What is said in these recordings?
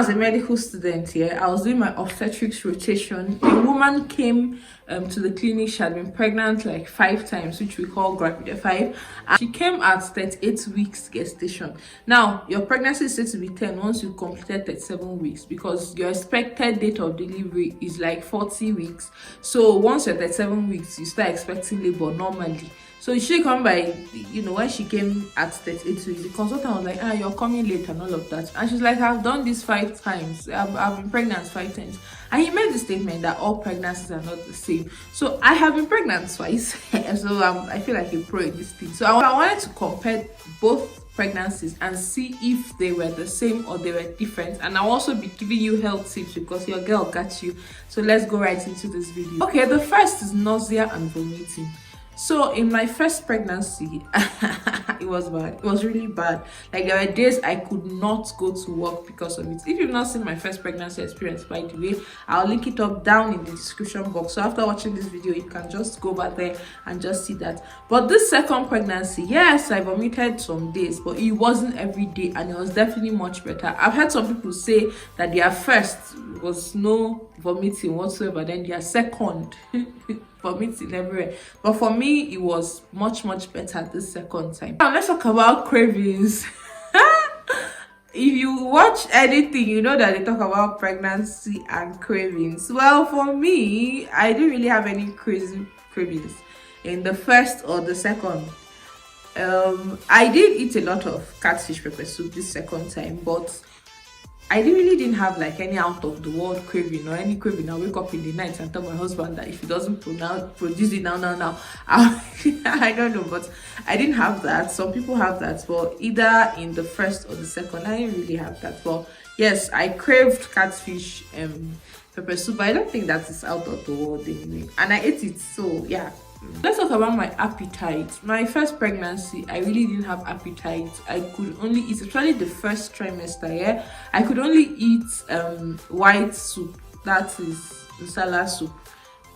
I was a medical student here, I was doing my obstetrics rotation. A woman came to the clinic. She had been pregnant like 5 times, which we call gravid 5. And she came at 38 weeks gestation. Now, your pregnancy is said to be 10 once you completed 37 weeks, because your expected date of delivery is like 40 weeks. So once you're 37 weeks, you start expecting labor normally. So she come by, when she came at 38 weeks, the consultant was like, you're coming late and all of that. And she's like, I've done this 5 times. I've been pregnant 5 times. And he made the statement that all pregnancies are not the same. So I have been pregnant twice. So I feel like a pro in this thing. So I wanted to compare both pregnancies and see if they were the same or they were different. And I'll also be giving you health tips because your girl got you. So let's go right into this video. Okay, the first is nausea and vomiting. So in my first pregnancy, it was bad. It was really bad. Like, there were days I could not go to work because of it. If you've not seen my first pregnancy experience, by the way, I'll link it up down in the description box. So after watching this video, you can just go back there and just see that. But this second pregnancy, yes, I vomited some days, but it wasn't every day, and it was definitely much better. I've heard some people say that their first was no vomiting whatsoever, then their second vomiting everywhere. But for me, it was much better this second time. Now let's talk about cravings. If you watch anything, you know that they talk about pregnancy and cravings. Well, for me, I didn't really have any crazy cravings in the first or the second. I did eat a lot of catfish pepper soup this second time, but I really didn't have like any out of the world craving or any craving. I wake up in the night and tell my husband that if he doesn't produce it now, I don't know, but I didn't have that. Some people have that, but either in the first or the second, I didn't really have that. But yes, I craved catfish pepper soup, but I don't think that is out of the world anyway, and I ate it. So yeah. Let's talk about my appetite. My first pregnancy, I really didn't have appetite. I could only eat, especially the first trimester, yeah, I could only eat white soup, that is salad soup.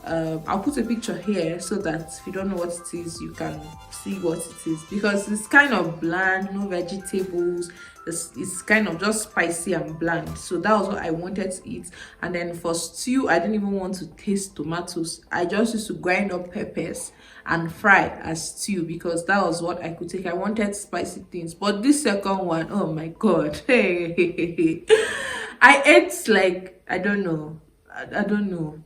I'll put a picture here so that if you don't know what it is, you can see what it is, because it's kind of bland, no vegetables. It's kind of just spicy and bland. So that was what I wanted to eat. And then for stew, I didn't even want to taste tomatoes. I just used to grind up peppers and fry as stew, because that was what I could take. I wanted spicy things. But this second one, oh my god, I ate like, I don't know,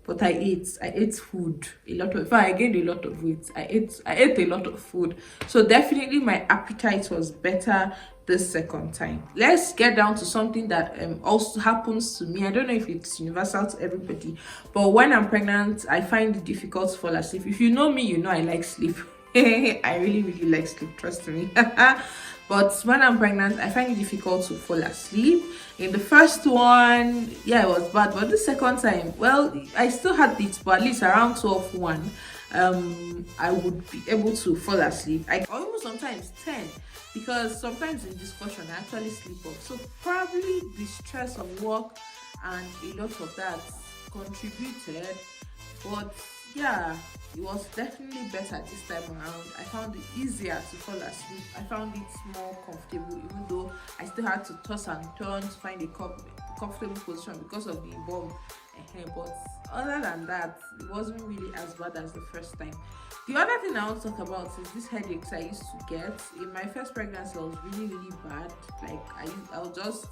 but I ate food a lot of. I gained a lot of weight. I ate a lot of food. So definitely my appetite was better this second time. Let's get down to something that also happens to me. I don't know if it's universal to everybody, but when I'm pregnant, I find it difficult to fall asleep. If you know me, you know I like sleep. I really like sleep, trust me. But when I'm pregnant, I find it difficult to fall asleep. In the first one, yeah, it was bad. But the second time, well, I still had it, but at least around 12:1, I would be able to fall asleep. Or even sometimes 10, because sometimes in discussion, I actually sleep off. So probably the stress of work and a lot of that contributed. But yeah, it was definitely better this time around. I found it easier to fall asleep. I found it more comfortable, even though I still had to toss and turn to find a comfortable position because of the bomb. But other than that, it wasn't really as bad as the first time. The other thing I want to talk about is these headaches I used to get. In my first pregnancy, it was really bad. Like, I would just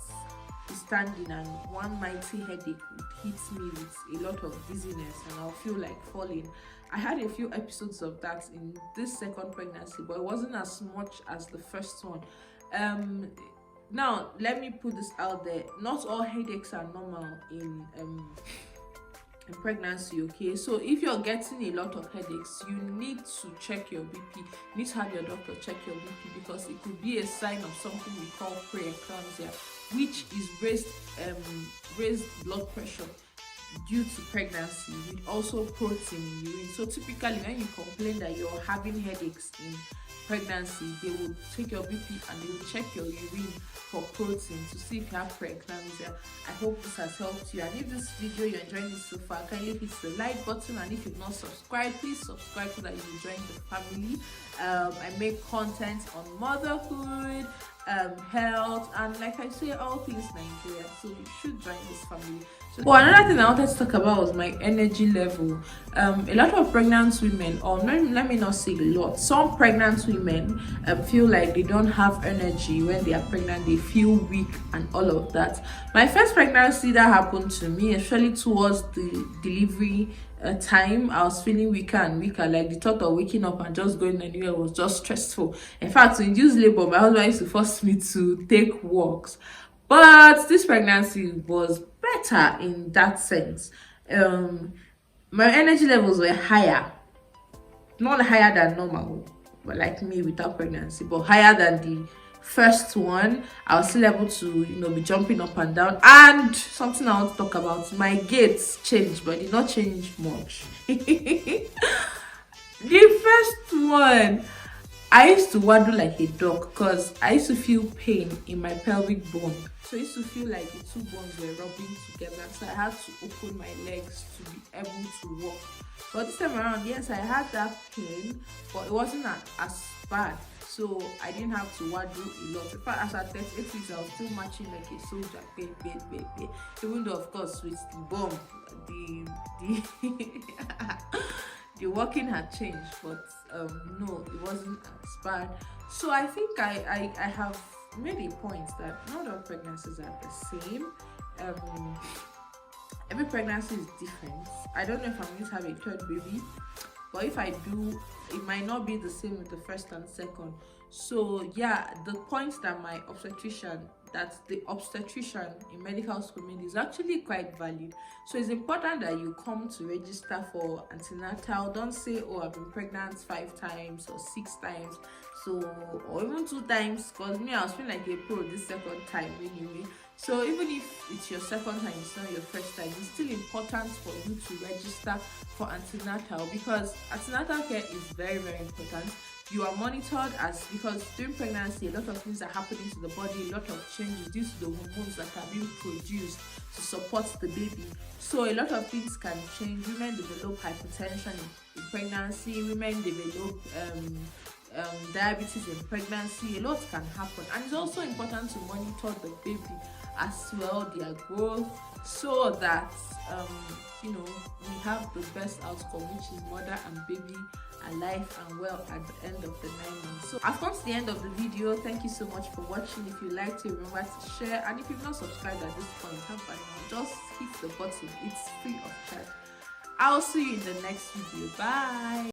be standing and one mighty headache would hit me with a lot of dizziness, and I'll feel like falling. I had a few episodes of that in this second pregnancy, but it wasn't as much as the first one. Now let me put this out there: not all headaches are normal in pregnancy, okay? So if you're getting a lot of headaches, you need to check your BP. You need to have your doctor check your BP, because it could be a sign of something we call preeclampsia, which is raised blood pressure due to pregnancy, with also protein in urine. So typically when you complain that you're having headaches in pregnancy, they will take your BP and they will check your urine for protein to see if you have preeclampsia. I hope this has helped you, and if this video you're enjoying it so far, kindly hit the like button, and if you've not subscribed, please subscribe so that you will join the family. I make content on motherhood, health, and like I say, all things Nigeria. So you should join this family. So, well, another thing I wanted to talk about was my energy level. A lot of pregnant women, or let me not say a lot, some pregnant women feel like they don't have energy when they are pregnant. They feel weak and all of that. My first pregnancy, that happened to me, especially towards the delivery time. I was feeling weaker and weaker. Like the thought of waking up and just going anywhere was just stressful. In fact, to induce labor, my husband used to force me to take walks. But this pregnancy was better in that sense. My energy levels were higher, not higher than normal, but like me without pregnancy, but higher than the first one. I was still able to, be jumping up and down. And something I want to talk about, my gaits changed, but it did not change much. The first one, I used to waddle like a dog because I used to feel pain in my pelvic bone. So I used to feel like the two bones were rubbing together. So I had to open my legs to be able to walk. But this time around, yes, I had that pain, but it wasn't as bad. So I didn't have to waddle a lot. In fact, as at 38 weeks, I was still marching like a soldier. Even though, of course, with the bomb, the the walking had changed, but no, it wasn't as bad. So I think I have made a point that not all pregnancies are the same. Every pregnancy is different. I don't know if I'm going to have a third baby, but if I do, it might not be the same with the first and second. So yeah, the point that the obstetrician in medical school made is actually quite valid. So it's important that you come to register for antenatal. Don't say, oh, I've been pregnant 5 times or 6 times, or even 2 times, because me, I was feeling like a pro this second time anyway. So even if it's your second time, it's not your first time, it's still important for you to register for antenatal, because antenatal care is very, very important. You are monitored, because during pregnancy, a lot of things are happening to the body, a lot of changes due to the hormones that are being produced to support the baby. So a lot of things can change. Women develop hypertension in pregnancy. Women develop diabetes in pregnancy. A lot can happen, and it's also important to monitor the baby as well, their growth, so that we have the best outcome, which is mother and baby alive and well at the end of the 9 months. So I've come to the end of the video. Thank you so much for watching. If you liked it, remember to share, and if you've not subscribed at this point, have fun now, just hit the button. It's free of charge. I'll see you in the next video. Bye.